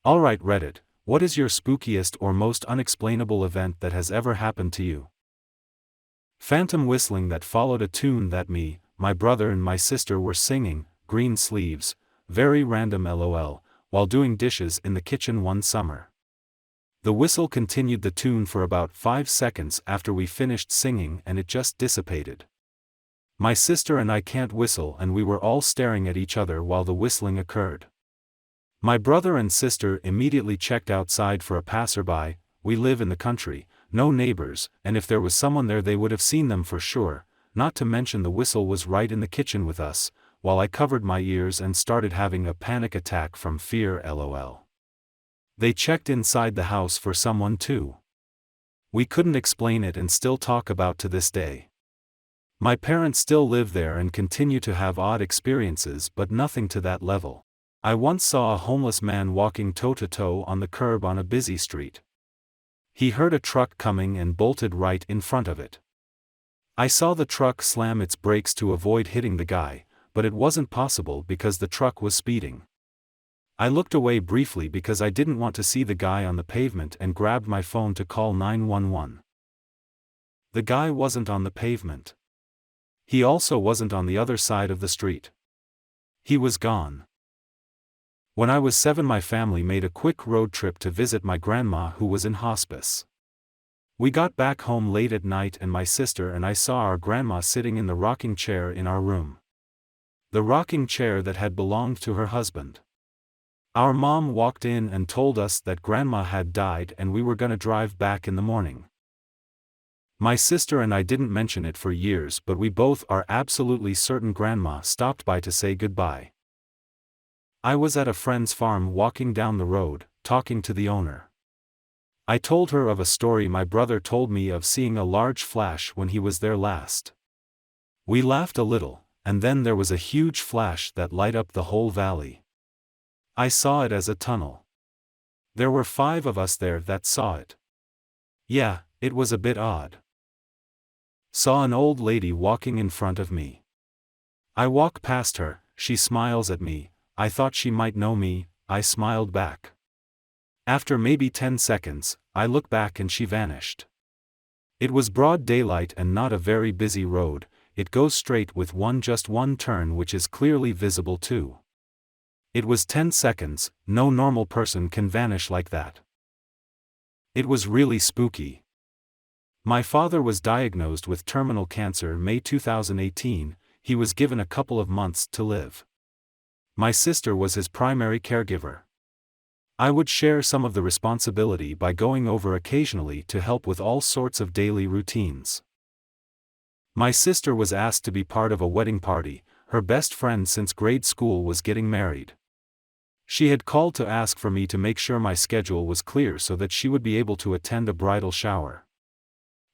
Alright Reddit, what is your spookiest or most unexplainable event that has ever happened to you? Phantom whistling that followed a tune that me, my brother and my sister were singing, green sleeves, very random lol, while doing dishes in the kitchen one summer. The whistle continued the tune for about 5 seconds after we finished singing and it just dissipated. My sister and I can't whistle and we were all staring at each other while the whistling occurred. My brother and sister immediately checked outside for a passerby. We live in the country, no neighbors, and if there was someone there they would have seen them for sure, not to mention the whistle was right in the kitchen with us, while I covered my ears and started having a panic attack from fear lol. They checked inside the house for someone too. We couldn't explain it and still talk about to this day. My parents still live there and continue to have odd experiences but nothing to that level. I once saw a homeless man walking toe-to-toe on the curb on a busy street. He heard a truck coming and bolted right in front of it. I saw the truck slam its brakes to avoid hitting the guy, but it wasn't possible because the truck was speeding. I looked away briefly because I didn't want to see the guy on the pavement and grabbed my phone to call 911. The guy wasn't on the pavement. He also wasn't on the other side of the street. He was gone. When I was 7, my family made a quick road trip to visit my grandma who was in hospice. We got back home late at night and my sister and I saw our grandma sitting in the rocking chair in our room. The rocking chair that had belonged to her husband. Our mom walked in and told us that grandma had died and we were gonna drive back in the morning. My sister and I didn't mention it for years, but we both are absolutely certain grandma stopped by to say goodbye. I was at a friend's farm walking down the road, talking to the owner. I told her of a story my brother told me of seeing a large flash when he was there last. We laughed a little, and then there was a huge flash that lit up the whole valley. I saw it as a tunnel. There were 5 of us there that saw it. Yeah, it was a bit odd. Saw an old lady walking in front of me. I walk past her, she smiles at me. I thought she might know me, I smiled back. After maybe 10 seconds, I look back and she vanished. It was broad daylight and not a very busy road, it goes straight with just one turn which is clearly visible too. It was 10 seconds, no normal person can vanish like that. It was really spooky. My father was diagnosed with terminal cancer May 2018, he was given a couple of months to live. My sister was his primary caregiver. I would share some of the responsibility by going over occasionally to help with all sorts of daily routines. My sister was asked to be part of a wedding party, her best friend since grade school was getting married. She had called to ask for me to make sure my schedule was clear so that she would be able to attend a bridal shower.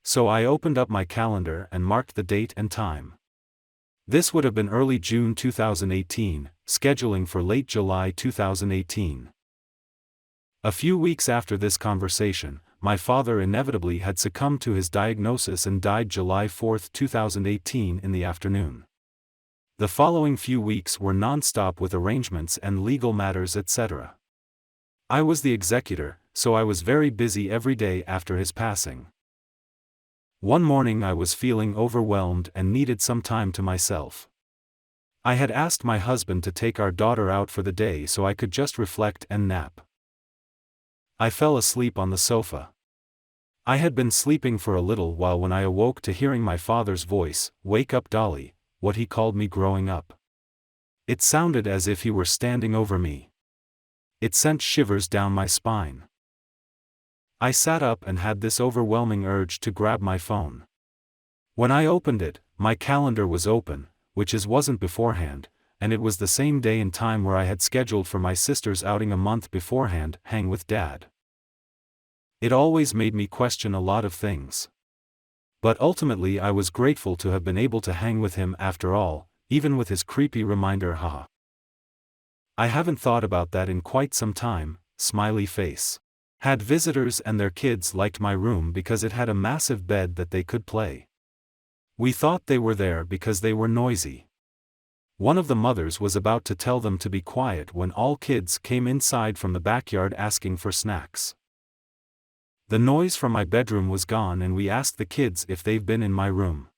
So I opened up my calendar and marked the date and time. This would have been early June 2018, scheduling for late July 2018. A few weeks after this conversation, my father inevitably had succumbed to his diagnosis and died July 4, 2018 in the afternoon. The following few weeks were non-stop with arrangements and legal matters etc. I was the executor, so I was very busy every day after his passing. One morning I was feeling overwhelmed and needed some time to myself. I had asked my husband to take our daughter out for the day so I could just reflect and nap. I fell asleep on the sofa. I had been sleeping for a little while when I awoke to hearing my father's voice, "Wake up Dolly," what he called me growing up. It sounded as if he were standing over me. It sent shivers down my spine. I sat up and had this overwhelming urge to grab my phone. When I opened it, my calendar was open, which wasn't beforehand, and it was the same day and time where I had scheduled for my sister's outing a month beforehand, hang with Dad. It always made me question a lot of things. But ultimately I was grateful to have been able to hang with him after all, even with his creepy reminder haha. I haven't thought about that in quite some time, smiley face. Had visitors and their kids liked my room because it had a massive bed that they could play. We thought they were there because they were noisy. One of the mothers was about to tell them to be quiet when all kids came inside from the backyard asking for snacks. The noise from my bedroom was gone and we asked the kids if they've been in my room.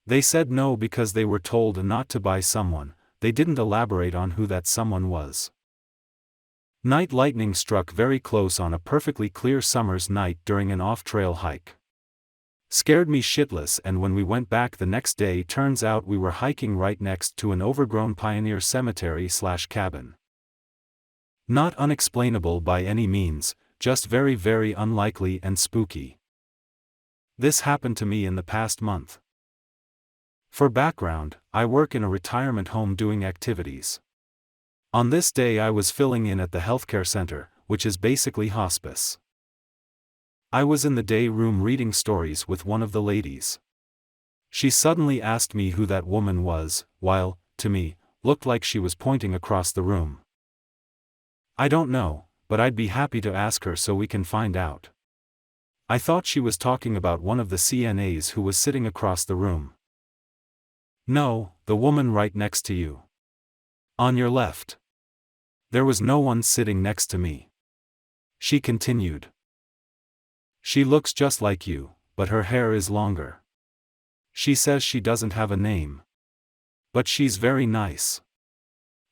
They said no because they were told not to by someone. They didn't elaborate on who that someone was. Night lightning struck very close on a perfectly clear summer's night during an off-trail hike. Scared me shitless, and when we went back the next day, turns out we were hiking right next to an overgrown pioneer cemetery/cabin. Not unexplainable by any means, just very very unlikely and spooky. This happened to me in the past month. For background, I work in a retirement home doing activities. On this day I was filling in at the healthcare center, which is basically hospice. I was in the day room reading stories with one of the ladies. She suddenly asked me who that woman was, while, to me, looked like she was pointing across the room. I don't know, but I'd be happy to ask her so we can find out. I thought she was talking about one of the CNAs who was sitting across the room. No, the woman right next to you. On your left. There was no one sitting next to me. She continued. She looks just like you, but her hair is longer. She says she doesn't have a name. But she's very nice.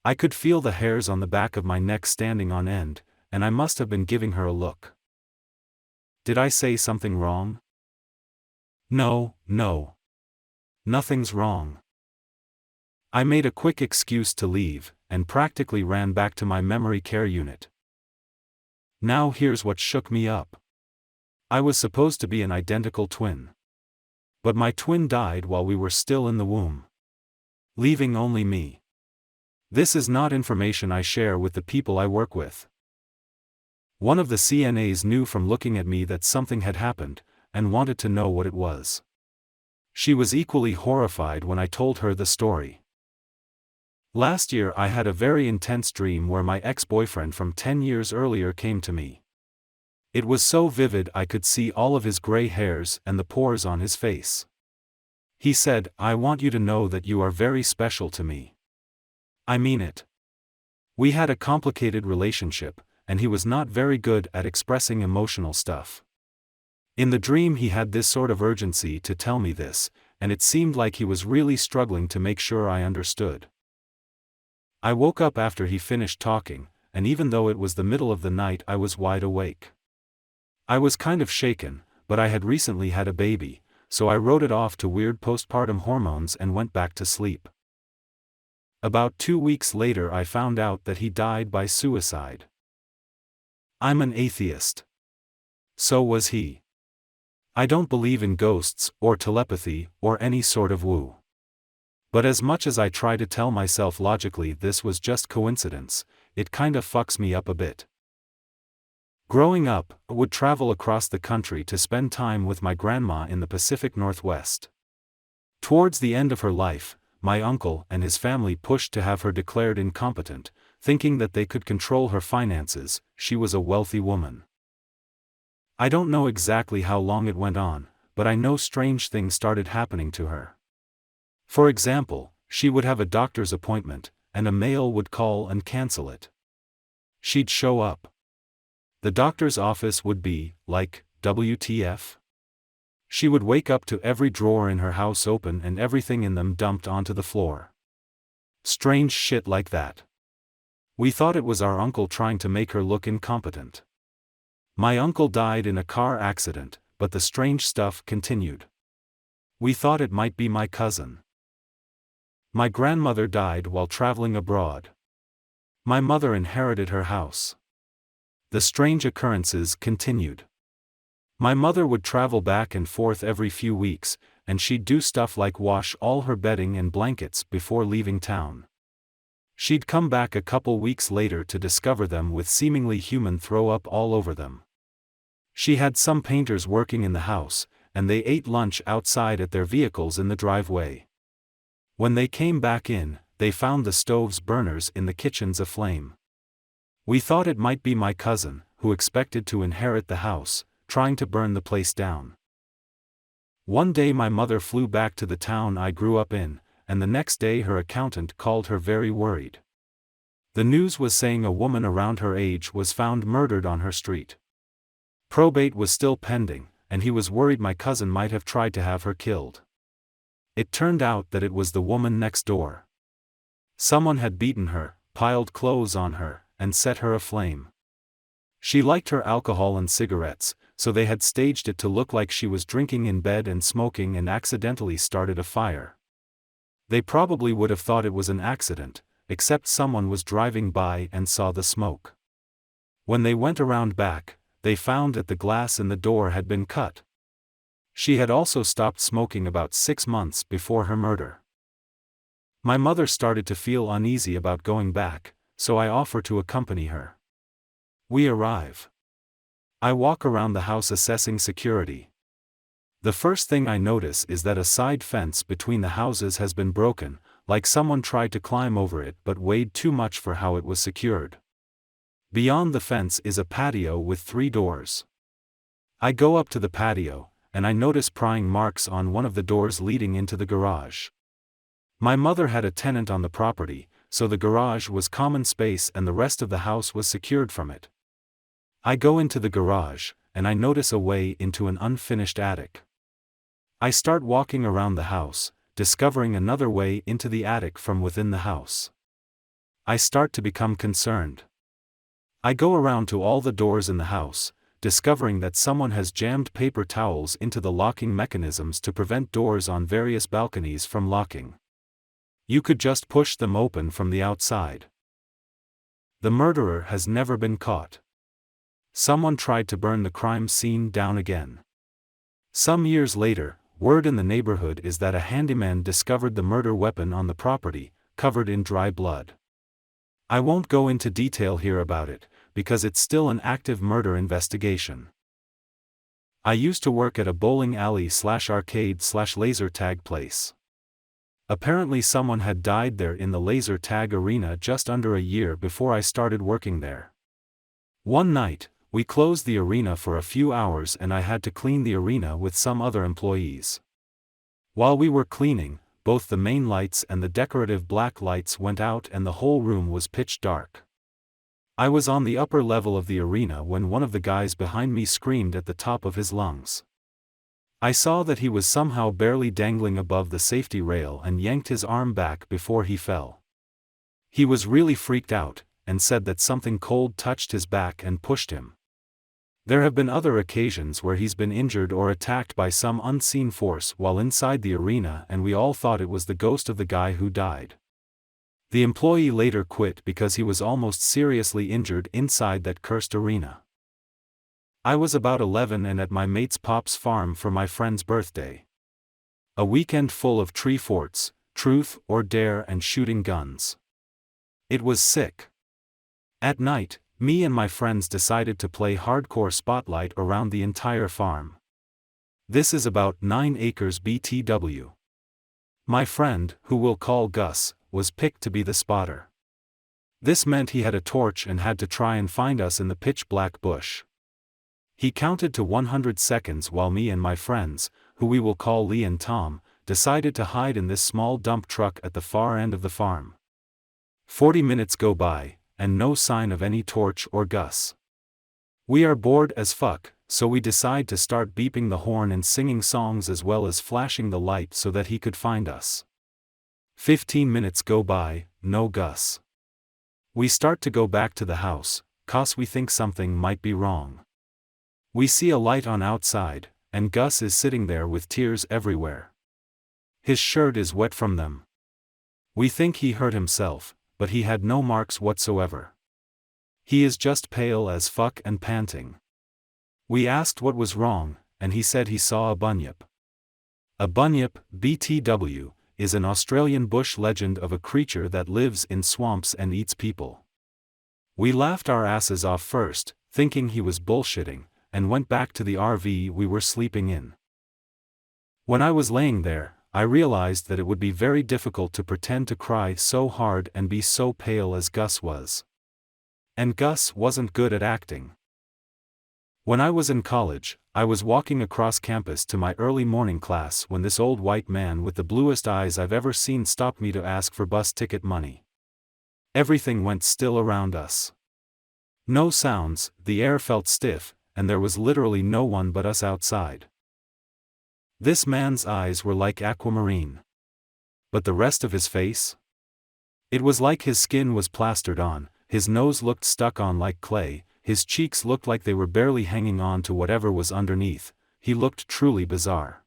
I could feel the hairs on the back of my neck standing on end, and I must have been giving her a look. Did I say something wrong? No. Nothing's wrong. I made a quick excuse to leave, and practically ran back to my memory care unit. Now here's what shook me up. I was supposed to be an identical twin. But my twin died while we were still in the womb, leaving only me. This is not information I share with the people I work with. One of the CNAs knew from looking at me that something had happened, and wanted to know what it was. She was equally horrified when I told her the story. Last year I had a very intense dream where my ex-boyfriend from 10 years earlier came to me. It was so vivid I could see all of his gray hairs and the pores on his face. He said, "I want you to know that you are very special to me." I mean it. We had a complicated relationship, and he was not very good at expressing emotional stuff. In the dream he had this sort of urgency to tell me this, and it seemed like he was really struggling to make sure I understood. I woke up after he finished talking, and even though it was the middle of the night I was wide awake. I was kind of shaken, but I had recently had a baby, so I wrote it off to weird postpartum hormones and went back to sleep. About 2 weeks later I found out that he died by suicide. I'm an atheist. So was he. I don't believe in ghosts, or telepathy, or any sort of woo. But as much as I try to tell myself logically this was just coincidence, it kinda fucks me up a bit. Growing up, I would travel across the country to spend time with my grandma in the Pacific Northwest. Towards the end of her life, my uncle and his family pushed to have her declared incompetent, thinking that they could control her finances. She was a wealthy woman. I don't know exactly how long it went on, but I know strange things started happening to her. For example, she would have a doctor's appointment, and a male would call and cancel it. She'd show up. The doctor's office would be, like, WTF? She would wake up to every drawer in her house open and everything in them dumped onto the floor. Strange shit like that. We thought it was our uncle trying to make her look incompetent. My uncle died in a car accident, but the strange stuff continued. We thought it might be my cousin. My grandmother died while traveling abroad. My mother inherited her house. The strange occurrences continued. My mother would travel back and forth every few weeks, and she'd do stuff like wash all her bedding and blankets before leaving town. She'd come back a couple weeks later to discover them with seemingly human throw up all over them. She had some painters working in the house, and they ate lunch outside at their vehicles in the driveway. When they came back in, they found the stove's burners in the kitchens aflame. We thought it might be my cousin, who expected to inherit the house, trying to burn the place down. One day my mother flew back to the town I grew up in, and the next day her accountant called her very worried. The news was saying a woman around her age was found murdered on her street. Probate was still pending, and he was worried my cousin might have tried to have her killed. It turned out that it was the woman next door. Someone had beaten her, piled clothes on her, and set her aflame. She liked her alcohol and cigarettes, so they had staged it to look like she was drinking in bed and smoking and accidentally started a fire. They probably would have thought it was an accident, except someone was driving by and saw the smoke. When they went around back, they found that the glass in the door had been cut. She had also stopped smoking about 6 months before her murder. My mother started to feel uneasy about going back, so I offer to accompany her. We arrive. I walk around the house assessing security. The first thing I notice is that a side fence between the houses has been broken, like someone tried to climb over it but weighed too much for how it was secured. Beyond the fence is a patio with 3 doors. I go up to the patio, and I notice prying marks on one of the doors leading into the garage. My mother had a tenant on the property, so the garage was common space and the rest of the house was secured from it. I go into the garage, and I notice a way into an unfinished attic. I start walking around the house, discovering another way into the attic from within the house. I start to become concerned. I go around to all the doors in the house, discovering that someone has jammed paper towels into the locking mechanisms to prevent doors on various balconies from locking. You could just push them open from the outside. The murderer has never been caught. Someone tried to burn the crime scene down again. Some years later, word in the neighborhood is that a handyman discovered the murder weapon on the property, covered in dry blood. I won't go into detail here about it, because it's still an active murder investigation. I used to work at a bowling alley/arcade/laser tag place. Apparently someone had died there in the laser tag arena just under a year before I started working there. One night, we closed the arena for a few hours and I had to clean the arena with some other employees. While we were cleaning, both the main lights and the decorative black lights went out and the whole room was pitch dark. I was on the upper level of the arena when one of the guys behind me screamed at the top of his lungs. I saw that he was somehow barely dangling above the safety rail and yanked his arm back before he fell. He was really freaked out, and said that something cold touched his back and pushed him. There have been other occasions where he's been injured or attacked by some unseen force while inside the arena and we all thought it was the ghost of the guy who died. The employee later quit because he was almost seriously injured inside that cursed arena. I was about 11 and at my mate's pop's farm for my friend's birthday. A weekend full of tree forts, truth or dare and shooting guns. It was sick. At night, me and my friends decided to play hardcore spotlight around the entire farm. This is about 9 acres BTW. My friend, who we'll call Gus, was picked to be the spotter. This meant he had a torch and had to try and find us in the pitch black bush. He counted to 100 seconds while me and my friends, who we will call Lee and Tom, decided to hide in this small dump truck at the far end of the farm. 40 minutes go by, and no sign of any torch or Gus. We are bored as fuck, so we decide to start beeping the horn and singing songs as well as flashing the light so that he could find us. 15 minutes go by, no Gus. We start to go back to the house, 'cause we think something might be wrong. We see a light on outside, and Gus is sitting there with tears everywhere. His shirt is wet from them. We think he hurt himself, but he had no marks whatsoever. He is just pale as fuck and panting. We asked what was wrong, and he said he saw a bunyip. A bunyip, BTW, is an Australian bush legend of a creature that lives in swamps and eats people. We laughed our asses off first, thinking he was bullshitting, and went back to the RV we were sleeping in. When I was laying there, I realized that it would be very difficult to pretend to cry so hard and be so pale as Gus was. And Gus wasn't good at acting. When I was in college, I was walking across campus to my early morning class when this old white man with the bluest eyes I've ever seen stopped me to ask for bus ticket money. Everything went still around us. No sounds, the air felt stiff, and there was literally no one but us outside. This man's eyes were like aquamarine. But the rest of his face? It was like his skin was plastered on, his nose looked stuck on like clay, his cheeks looked like they were barely hanging on to whatever was underneath. He looked truly bizarre.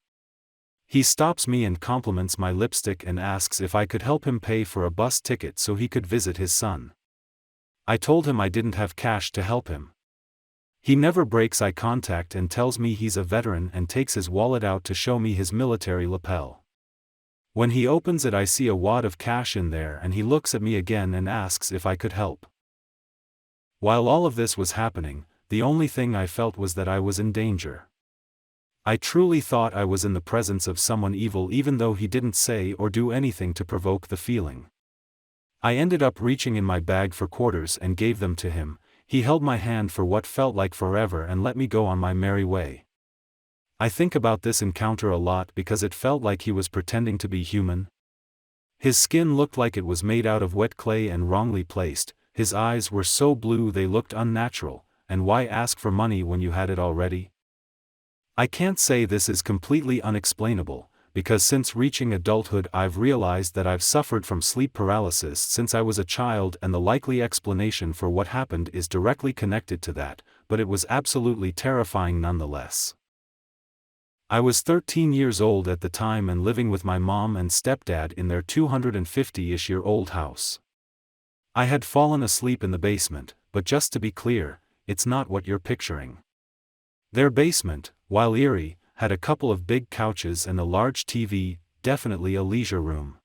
He stops me and compliments my lipstick and asks if I could help him pay for a bus ticket so he could visit his son. I told him I didn't have cash to help him. He never breaks eye contact and tells me he's a veteran and takes his wallet out to show me his military lapel. When he opens it, I see a wad of cash in there, and he looks at me again and asks if I could help. While all of this was happening, the only thing I felt was that I was in danger. I truly thought I was in the presence of someone evil, even though he didn't say or do anything to provoke the feeling. I ended up reaching in my bag for quarters and gave them to him. He held my hand for what felt like forever and let me go on my merry way. I think about this encounter a lot because it felt like he was pretending to be human. His skin looked like it was made out of wet clay and wrongly placed, his eyes were so blue they looked unnatural, and why ask for money when you had it already? I can't say this is completely unexplainable, because since reaching adulthood I've realized that I've suffered from sleep paralysis since I was a child, and the likely explanation for what happened is directly connected to that, but it was absolutely terrifying nonetheless. I was 13 years old at the time and living with my mom and stepdad in their 250-ish-year-old house. I had fallen asleep in the basement, but just to be clear, it's not what you're picturing. Their basement, while eerie, had a couple of big couches and a large TV, definitely a leisure room.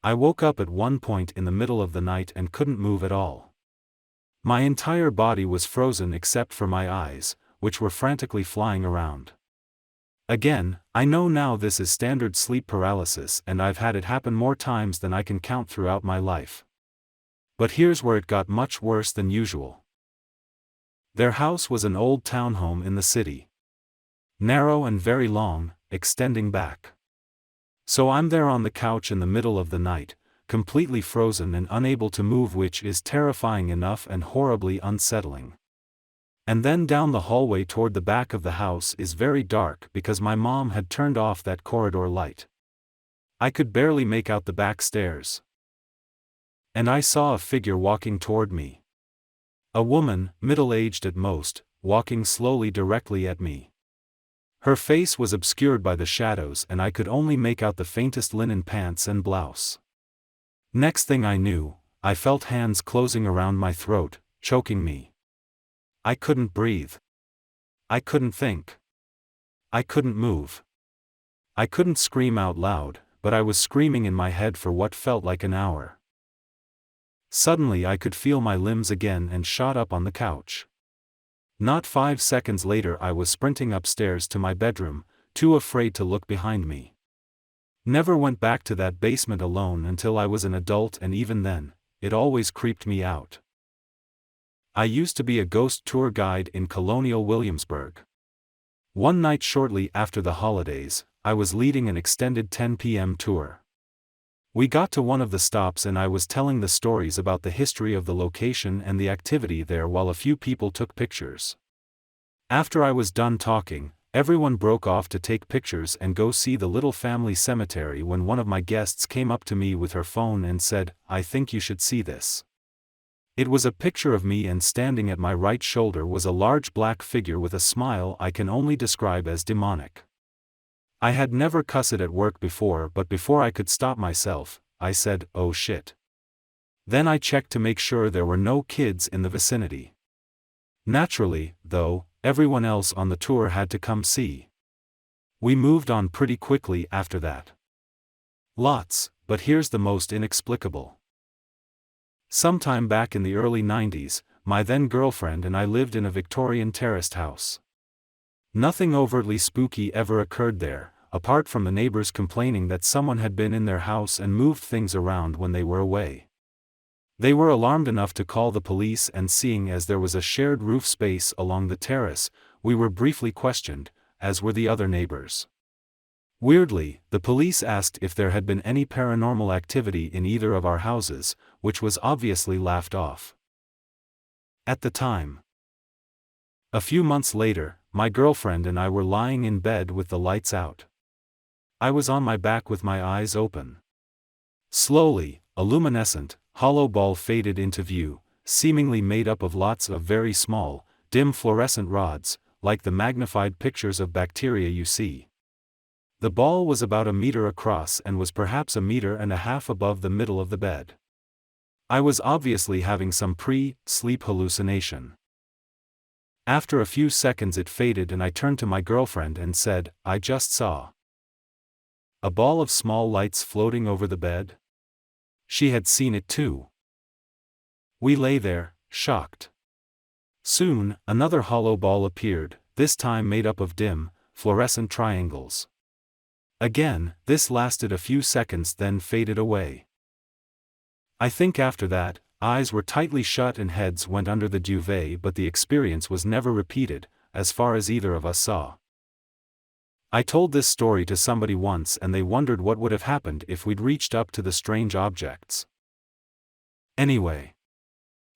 I woke up at one point in the middle of the night and couldn't move at all. My entire body was frozen except for my eyes, which were frantically flying around. Again, I know now this is standard sleep paralysis and I've had it happen more times than I can count throughout my life. But here's where it got much worse than usual. Their house was an old townhome in the city. Narrow and very long, extending back. So I'm there on the couch in the middle of the night, completely frozen and unable to move, which is terrifying enough and horribly unsettling. And then down the hallway toward the back of the house is very dark because my mom had turned off that corridor light. I could barely make out the back stairs. And I saw a figure walking toward me. A woman, middle-aged at most, walking slowly directly at me. Her face was obscured by the shadows and I could only make out the faintest linen pants and blouse. Next thing I knew, I felt hands closing around my throat, choking me. I couldn't breathe. I couldn't think. I couldn't move. I couldn't scream out loud, but I was screaming in my head for what felt like an hour. Suddenly I could feel my limbs again and shot up on the couch. Not 5 seconds later I was sprinting upstairs to my bedroom, too afraid to look behind me. Never went back to that basement alone until I was an adult, and even then, it always creeped me out. I used to be a ghost tour guide in colonial Williamsburg. One night shortly after the holidays, I was leading an extended 10 p.m. tour. We got to one of the stops and I was telling the stories about the history of the location and the activity there while a few people took pictures. After I was done talking, everyone broke off to take pictures and go see the little family cemetery when one of my guests came up to me with her phone and said, "I think you should see this." It was a picture of me, and standing at my right shoulder was a large black figure with a smile I can only describe as demonic. I had never cussed at work before, but before I could stop myself, I said, "Oh shit." Then I checked to make sure there were no kids in the vicinity. Naturally, though, everyone else on the tour had to come see. We moved on pretty quickly after that. But here's the most inexplicable. Sometime back in the early 90s, my then girlfriend and I lived in a Victorian terraced house. Nothing overtly spooky ever occurred there, apart from the neighbors complaining that someone had been in their house and moved things around when they were away. They were alarmed enough to call the police, and seeing as there was a shared roof space along the terrace, we were briefly questioned, as were the other neighbors. Weirdly, the police asked if there had been any paranormal activity in either of our houses, which was obviously laughed off at the time. A few months later, my girlfriend and I were lying in bed with the lights out. I was on my back with my eyes open. Slowly, a luminescent, hollow ball faded into view, seemingly made up of lots of very small, dim fluorescent rods, like the magnified pictures of bacteria you see. The ball was about 1 meter across and was perhaps 1.5 meters above the middle of the bed. I was obviously having some pre-sleep hallucination. After a few seconds it faded and I turned to my girlfriend and said, "I just saw a ball of small lights floating over the bed." She had seen it too. We lay there, shocked. Soon, another hollow ball appeared, this time made up of dim, fluorescent triangles. Again, this lasted a few seconds then faded away. I think after that, eyes were tightly shut and heads went under the duvet, but the experience was never repeated, as far as either of us saw. I told this story to somebody once and they wondered what would have happened if we'd reached up to the strange objects. Anyway,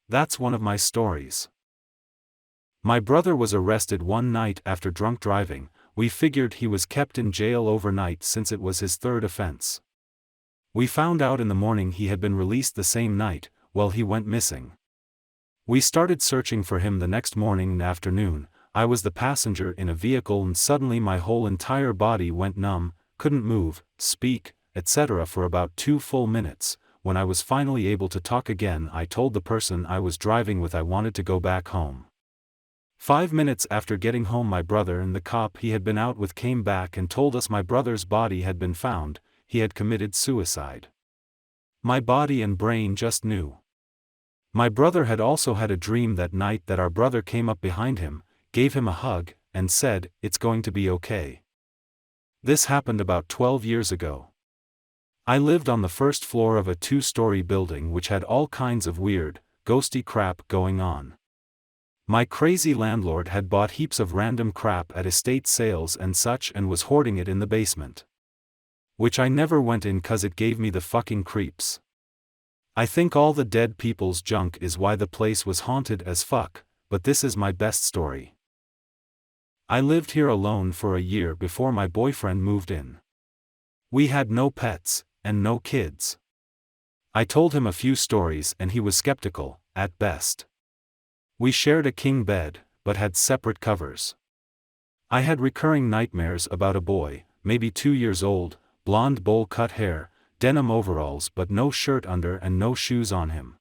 that's one of my stories. My brother was arrested one night after drunk driving. We figured he was kept in jail overnight since it was his third offense. We found out in the morning he had been released the same night. Well, he went missing. We started searching for him the next morning and afternoon. I was the passenger in a vehicle and suddenly my whole entire body went numb, couldn't move, speak, etc. for about 2 full minutes. When I was finally able to talk again, I told the person I was driving with I wanted to go back home. 5 minutes after getting home, my brother and the cop he had been out with came back and told us my brother's body had been found. He had committed suicide. My body and brain just knew. My brother had also had a dream that night that our brother came up behind him, gave him a hug, and said, "It's going to be okay." This happened about 12 years ago. I lived on the first floor of a 2-story building which had all kinds of weird, ghosty crap going on. My crazy landlord had bought heaps of random crap at estate sales and such and was hoarding it in the basement. Which I never went in 'cause it gave me the fucking creeps. I think all the dead people's junk is why the place was haunted as fuck, but this is my best story. I lived here alone for a year before my boyfriend moved in. We had no pets, and no kids. I told him a few stories and he was skeptical, at best. We shared a king bed, but had separate covers. I had recurring nightmares about a boy, maybe 2 years old, blonde bowl-cut hair, denim overalls but no shirt under and no shoes on him.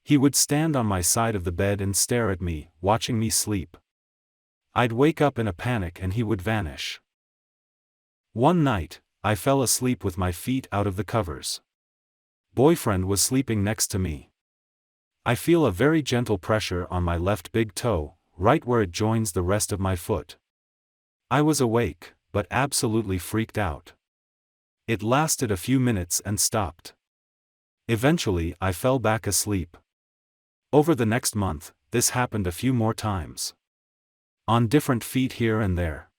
He would stand on my side of the bed and stare at me, watching me sleep. I'd wake up in a panic and he would vanish. One night, I fell asleep with my feet out of the covers. Boyfriend was sleeping next to me. I feel a very gentle pressure on my left big toe, right where it joins the rest of my foot. I was awake, but absolutely freaked out. It lasted a few minutes and stopped. Eventually I fell back asleep. Over the next month, this happened a few more times. On different feet here and there.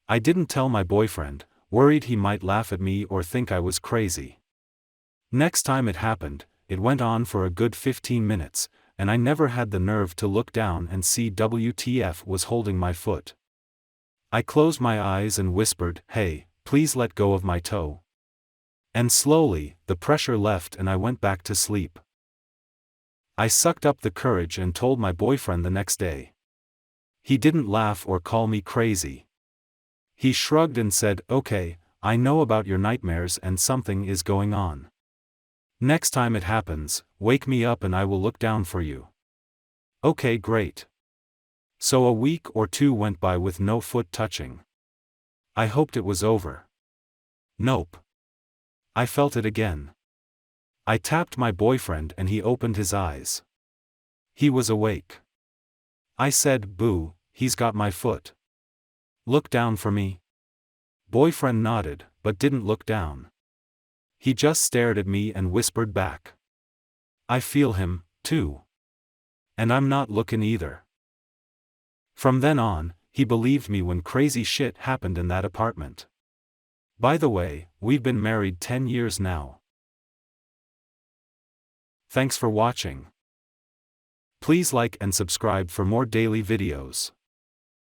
I didn't tell my boyfriend, worried he might laugh at me or think I was crazy. Next time it happened, it went on for a good 15 minutes, and I never had the nerve to look down and see WTF was holding my foot. I closed my eyes and whispered, "Hey, please let go of my toe." And slowly, the pressure left and I went back to sleep. I sucked up the courage and told my boyfriend the next day. He didn't laugh or call me crazy. He shrugged and said, "Okay, I know about your nightmares and something is going on. Next time it happens, wake me up and I will look down for you." Okay, great. So a week or 2 went by with no foot touching. I hoped it was over. Nope. I felt it again. I tapped my boyfriend and he opened his eyes. He was awake. I said, "Boo, he's got my foot. Look down for me." Boyfriend nodded, but didn't look down. He just stared at me and whispered back, I feel him, too. And I'm not looking either. From then on, he believed me when crazy shit happened in that apartment. By the way, we've been married 10 years now. Thanks for watching. Please like and subscribe for more daily videos.